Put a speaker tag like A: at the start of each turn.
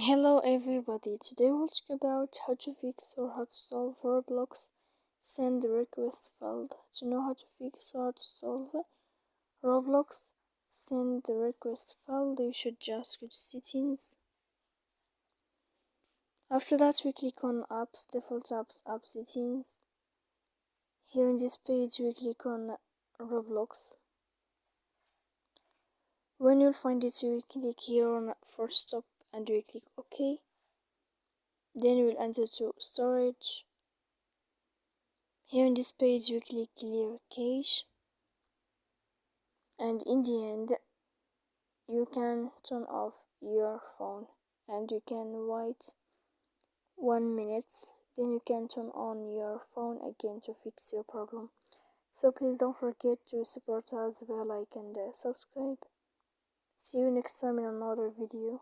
A: Hello everybody, today we'll talk about how to fix or how to solve Roblox send request failed. To know how to fix or how to solve Roblox send request failed, you should just go to settings. After that we click on apps, default apps, app settings. Here in this page we click on Roblox. When you'll find it you click here on force stop and we click OK. Then we will enter to storage. Here in this page we click clear cache, and in the end you can turn off your phone and you can wait 1 minute, then you can turn on your phone again to fix your problem. So please don't forget to support us via like and subscribe. See you next time in another video.